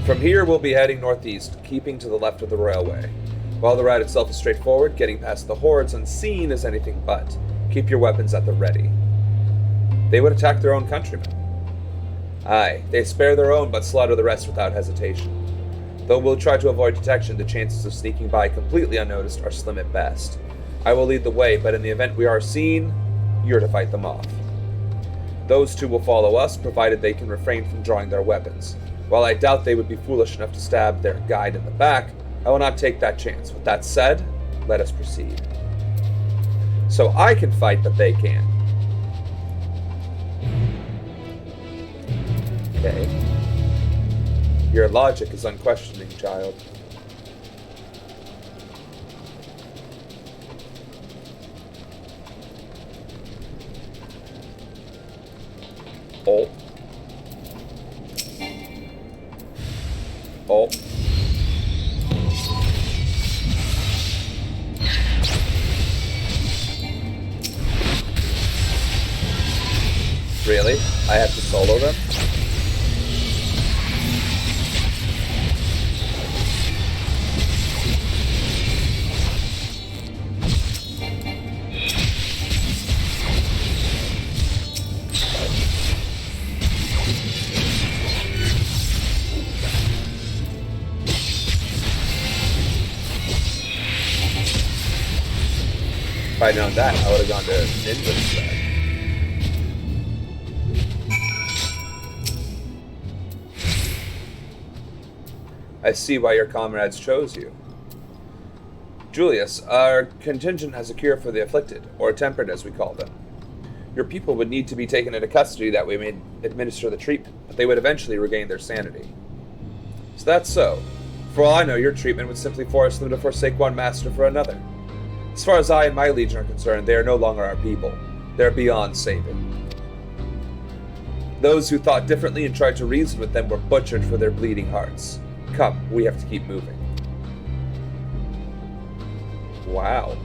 From here, we'll be heading northeast, keeping to the left of the railway. While the route itself is straightforward, getting past the hordes unseen is anything but. Keep your weapons at the ready. They would attack their own countrymen. Aye, they spare their own but slaughter the rest without hesitation. Though we'll try to avoid detection, the chances of sneaking by completely unnoticed are slim at best. I will lead the way, but in the event we are seen, you're to fight them off. Those two will follow us, provided they can refrain from drawing their weapons. While I doubt they would be foolish enough to stab their guide in the back, I will not take that chance. With that said, let us proceed. So I can fight, but they can't. Okay. Your logic is unquestioning, child. Oh. Oh. Really? I have to solo them? If I'd known that, I would have gone to Ninja instead. I see why your comrades chose you. Julius, our contingent has a cure for the afflicted, or tempered as we call them. Your people would need to be taken into custody that we may administer the treatment, but they would eventually regain their sanity. So that's so. For all I know, your treatment would simply force them to forsake one master for another. As far as I and my legion are concerned, they are no longer our people. They are beyond saving. Those who thought differently and tried to reason with them were butchered for their bleeding hearts. Come, we have to keep moving. Wow.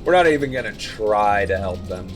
We're not even gonna try to help them.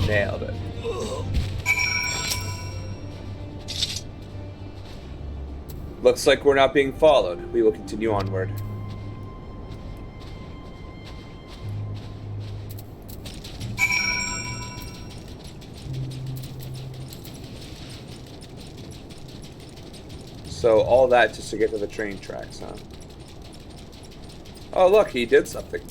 Nailed it. Looks like we're not being followed. We will continue onward. So all that just to get to the train tracks, huh? Oh look, he did something.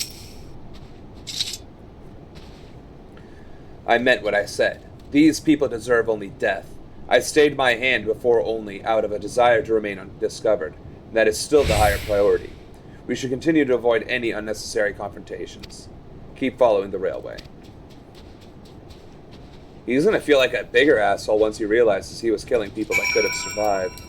I meant what I said. These people deserve only death. I stayed my hand before only out of a desire to remain undiscovered. And that is still the higher priority. We should continue to avoid any unnecessary confrontations. Keep following the railway. He's gonna feel like a bigger asshole once he realizes he was killing people that could have survived.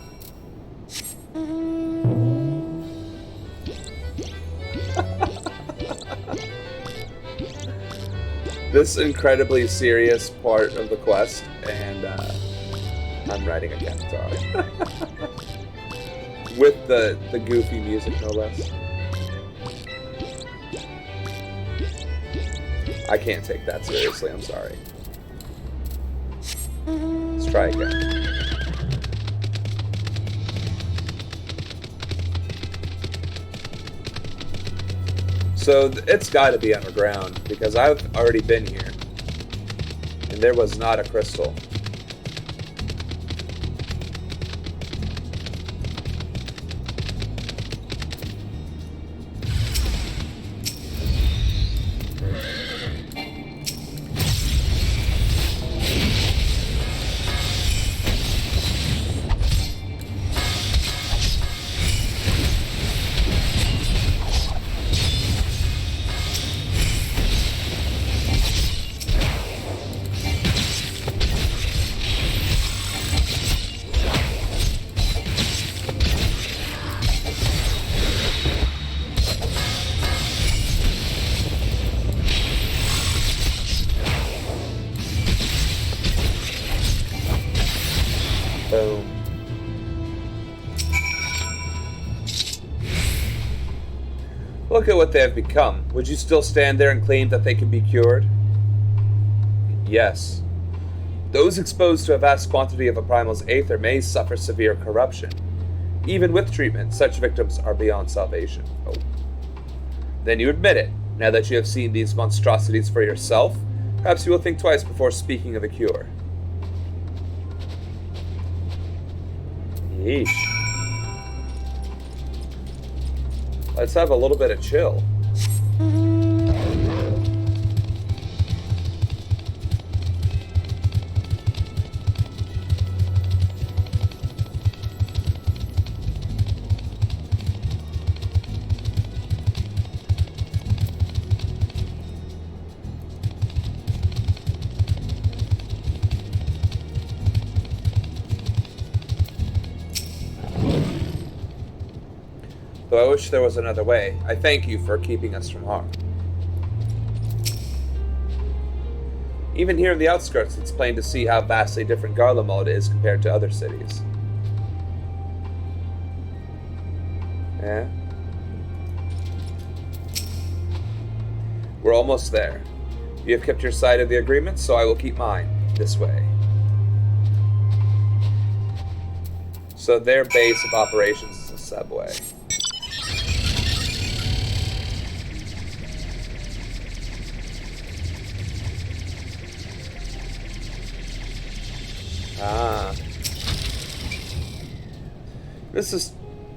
This incredibly serious part of the quest, and I'm riding a guitar. With the goofy music, no less. I can't take that seriously, I'm sorry. Let's try again. So it's got to be underground, because I've already been here. And there was not a crystal. Look at what they have become. Would you still stand there and claim that they can be cured? Yes. Those exposed to a vast quantity of a primal's aether may suffer severe corruption. Even with treatment, such victims are beyond salvation. Oh. Then you admit it. Now that you have seen these monstrosities for yourself, perhaps you will think twice before speaking of a cure. Yeesh. Let's have a little bit of chill. Though I wish there was another way, I thank you for keeping us from harm. Even here in the outskirts, it's plain to see how vastly different Garlemald is compared to other cities. Yeah? We're almost there. You have kept your side of the agreement, so I will keep mine. This way. So their base of operations is a subway. Ah. This is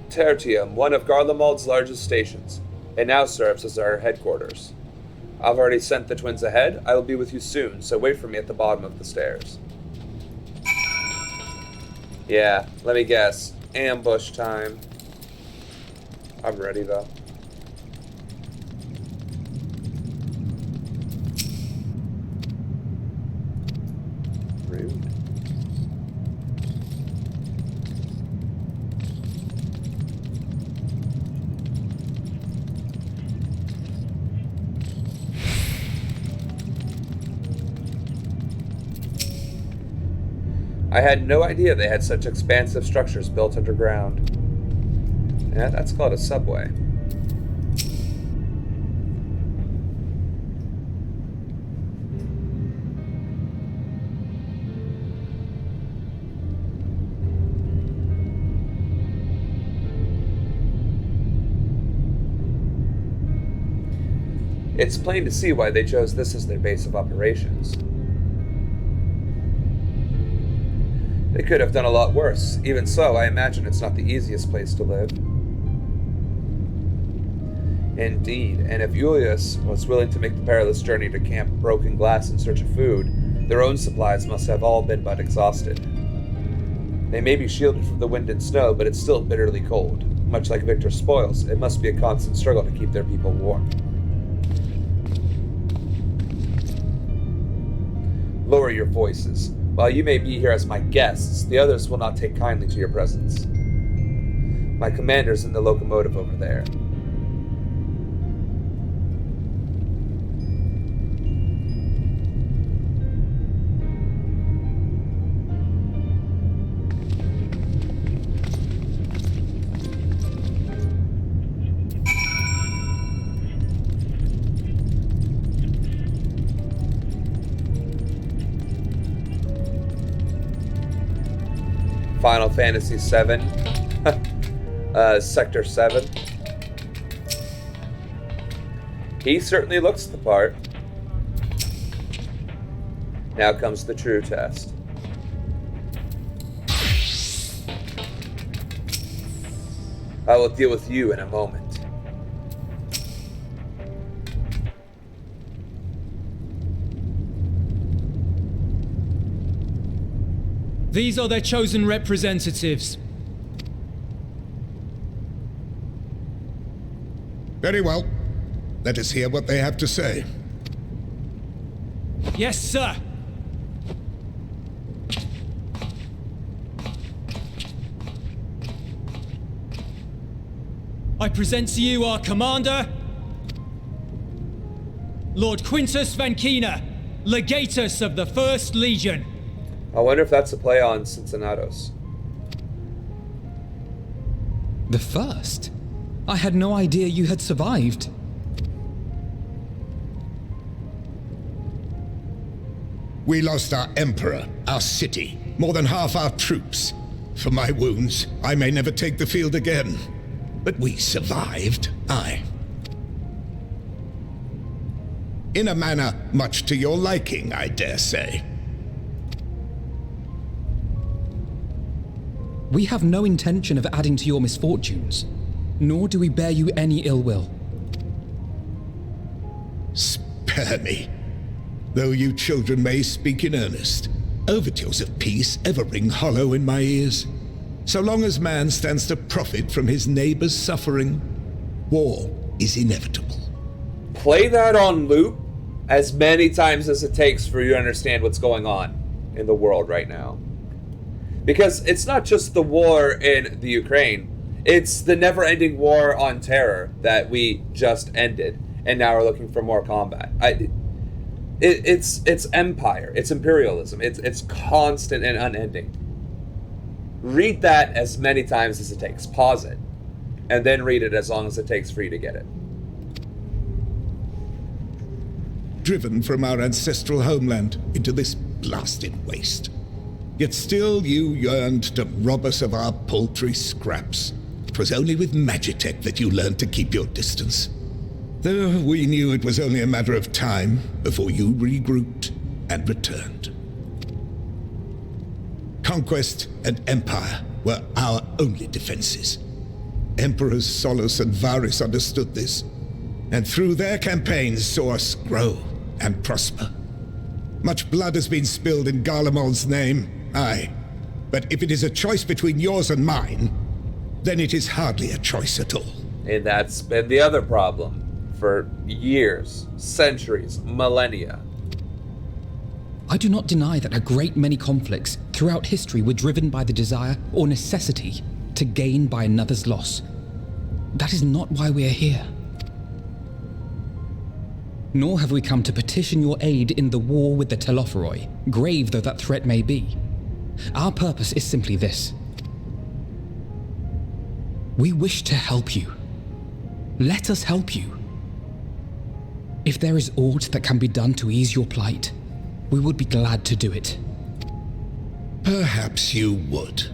Tertium, one of Garlemald's largest stations. It now serves as our headquarters. I've already sent the twins ahead. I will be with you soon, so wait for me at the bottom of the stairs. Yeah, let me guess. Ambush time. I'm ready, though. Rude. I had no idea they had such expansive structures built underground. Yeah, that's called a subway. It's plain to see why they chose this as their base of operations. They could have done a lot worse. Even so, I imagine it's not the easiest place to live. Indeed, and if Julius was willing to make the perilous journey to Camp Broken Glass in search of food, their own supplies must have all been but exhausted. They may be shielded from the wind and snow, but it's still bitterly cold. Much like Victor's spoils, it must be a constant struggle to keep their people warm. Lower your voices. While you may be here as my guests, the others will not take kindly to your presence. My commander's in the locomotive over there. Final Fantasy VII, Sector 7. He certainly looks the part. Now comes the true test. I will deal with you in a moment. These are their chosen representatives. Very well. Let us hear what they have to say. Yes, sir. I present to you our commander, Lord Quintus Vankina, Legatus of the First Legion. I wonder if that's a play on Cincinnatus. The first? I had no idea you had survived. We lost our emperor, our city, more than half our troops. For my wounds, I may never take the field again. But we survived, aye. In a manner much to your liking, I dare say. We have no intention of adding to your misfortunes, nor do we bear you any ill will. Spare me. Though you children may speak in earnest, overtures of peace ever ring hollow in my ears. So long as man stands to profit from his neighbor's suffering, war is inevitable. Play that on loop as many times as it takes for you to understand what's going on in the world right now. Because it's not just the war in the Ukraine, it's the never-ending war on terror that we just ended, and now we're looking for more combat. It's empire, it's imperialism, it's constant and unending. Read that as many times as it takes. Pause it, and then read it as long as it takes for you to get it. Driven from our ancestral homeland into this blasted waste. Yet still you yearned to rob us of our paltry scraps. 'Twas only with Magitech that you learned to keep your distance. Though we knew it was only a matter of time before you regrouped and returned. Conquest and empire were our only defenses. Emperors Solus and Varus understood this, and through their campaigns saw us grow and prosper. Much blood has been spilled in Garlemald's name, aye. But if it is a choice between yours and mine, then it is hardly a choice at all. And that's been the other problem for years, centuries, millennia. I do not deny that a great many conflicts throughout history were driven by the desire or necessity to gain by another's loss. That is not why we are here. Nor have we come to petition your aid in the war with the Telophoroi, grave though that threat may be. Our purpose is simply this. We wish to help you. Let us help you. If there is aught that can be done to ease your plight, we would be glad to do it. Perhaps you would.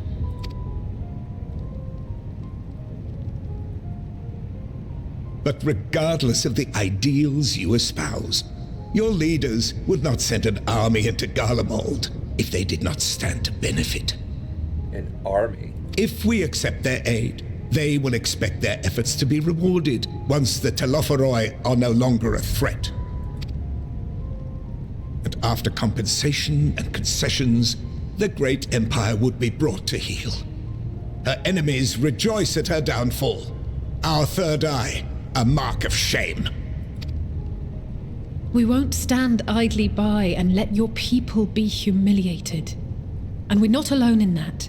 But regardless of the ideals you espouse, your leaders would not send an army into Garlemald if they did not stand to benefit. An army? If we accept their aid, they will expect their efforts to be rewarded once the Telophoroi are no longer a threat. And after compensation and concessions, the great empire would be brought to heel. Her enemies rejoice at her downfall. Our third eye, a mark of shame. We won't stand idly by and let your people be humiliated. And we're not alone in that.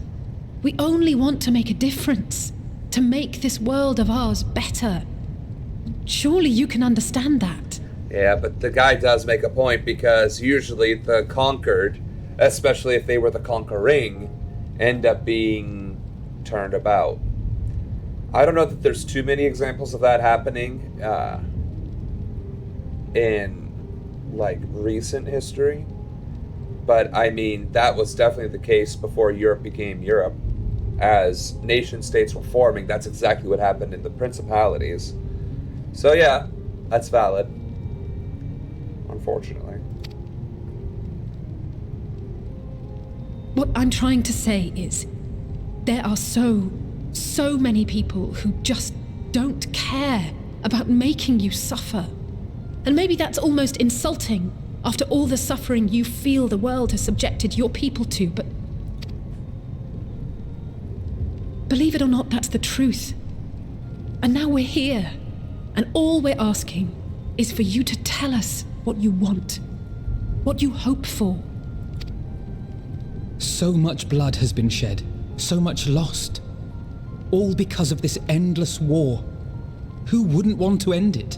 We only want to make a difference, to make this world of ours better. Surely you can understand that. Yeah, but the guy does make a point, because usually the conquered, especially if they were the conquering, end up being turned about. I don't know that there's too many examples of that happening in like recent history, but I mean that was definitely the case before Europe became Europe. As nation states were forming, that's exactly what happened in the principalities. So yeah, that's valid. Unfortunately. What I'm trying to say is, there are so many people who just don't care about making you suffer. And maybe that's almost insulting after all the suffering you feel the world has subjected your people to, but believe it or not, that's the truth. And now we're here, and all we're asking is for you to tell us what you want, what you hope for. So much blood has been shed, so much lost. All because of this endless war. Who wouldn't want to end it?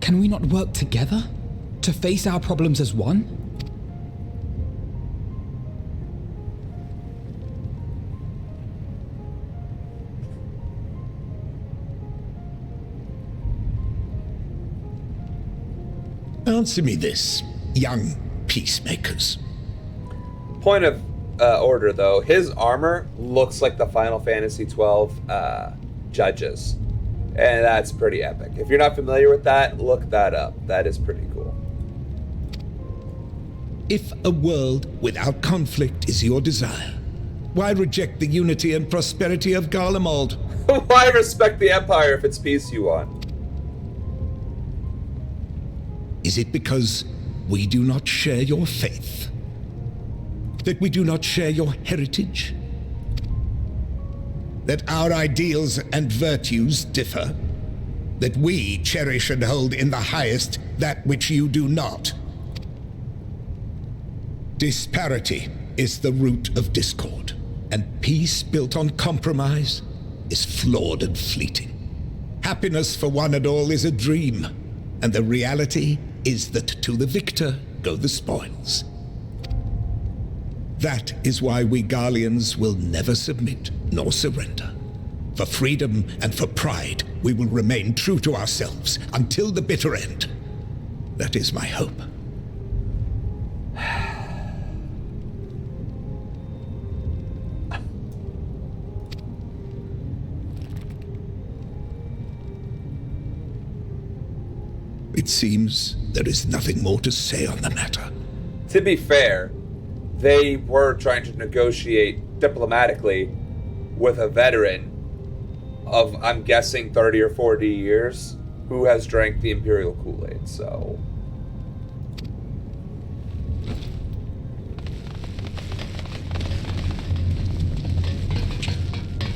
Can we not work together to face our problems as one? Answer me this, young peacemakers. Point of order, though. His armor looks like the Final Fantasy XII judges. And that's pretty epic. If you're not familiar with that, look that up. That is pretty cool. If a world without conflict is your desire, why reject the unity and prosperity of Garlemald? Why respect the Empire if it's peace you want? Is it because we do not share your faith? That we do not share your heritage? That our ideals and virtues differ? That we cherish and hold in the highest that which you do not? Disparity is the root of discord, and peace built on compromise is flawed and fleeting. Happiness for one and all is a dream, and the reality is that to the victor go the spoils. That is why we Garleans will never submit nor surrender. For freedom and for pride, we will remain true to ourselves until the bitter end. That is my hope. It seems there is nothing more to say on the matter. To be fair, they were trying to negotiate diplomatically with a veteran of, I'm guessing, 30 or 40 years who has drank the Imperial Kool-Aid, so...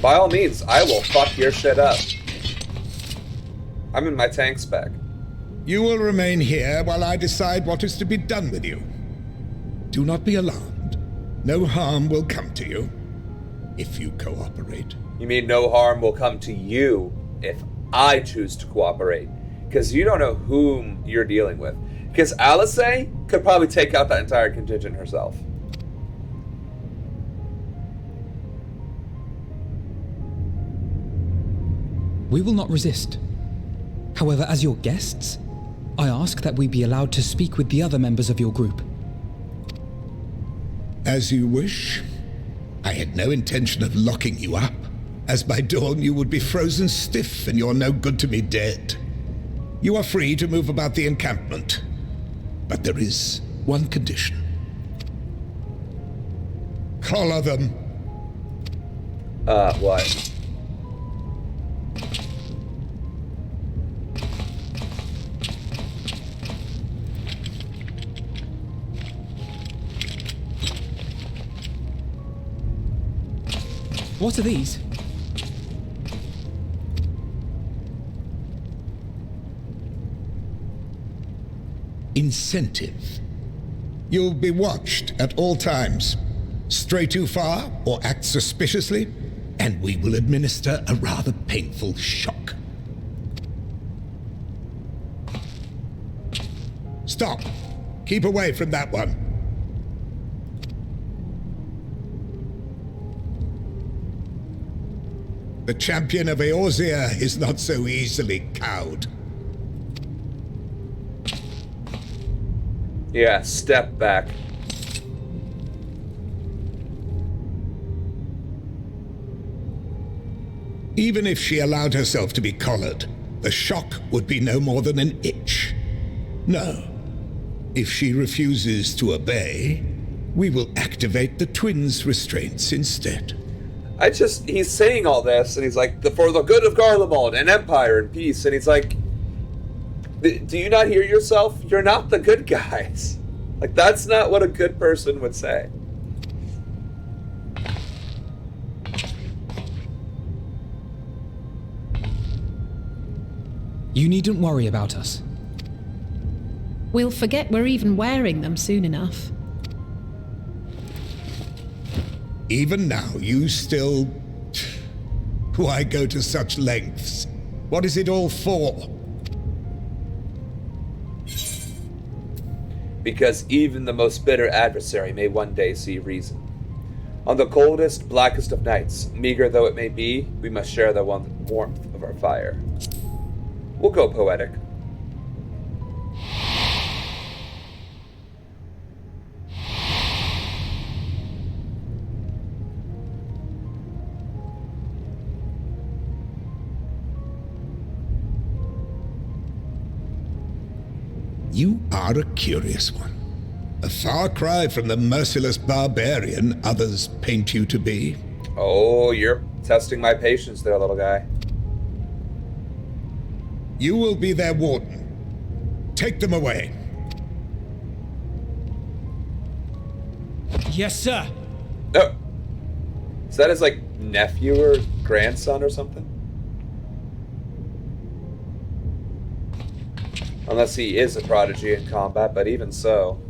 By all means, I will fuck your shit up. I'm in my tank spec. You will remain here while I decide what is to be done with you. Do not be alarmed. No harm will come to you if you cooperate. You mean no harm will come to you if I choose to cooperate? Because you don't know whom you're dealing with. Because Alice could probably take out that entire contingent herself. We will not resist. However, as your guests, I ask that we be allowed to speak with the other members of your group. As you wish. I had no intention of locking you up, as by dawn you would be frozen stiff and you're no good to me dead. You are free to move about the encampment, but there is one condition. Collar them. What? What are these? Incentive. You'll be watched at all times. Stray too far or act suspiciously, and we will administer a rather painful shock. Stop. Keep away from that one. The champion of Eorzea is not so easily cowed. Yeah, step back. Even if she allowed herself to be collared, the shock would be no more than an itch. No. If she refuses to obey, we will activate the twins' restraints instead. He's saying all this, and he's like, for the good of Garlemald and Empire and peace, and he's like, do you not hear yourself? You're not the good guys. Like, that's not what a good person would say. You needn't worry about us. We'll forget we're even wearing them soon enough. Even now, you still... Why go to such lengths? What is it all for? Because even the most bitter adversary may one day see reason. On the coldest, blackest of nights, meager though it may be, we must share the warmth of our fire. We'll go poetic. You are a curious one. A far cry from the merciless barbarian others paint you to be. Oh, you're testing my patience there, little guy. You will be their warden. Take them away. Yes, sir. Oh. Is that his, like, nephew or grandson or something? Unless he is a prodigy in combat, but even so.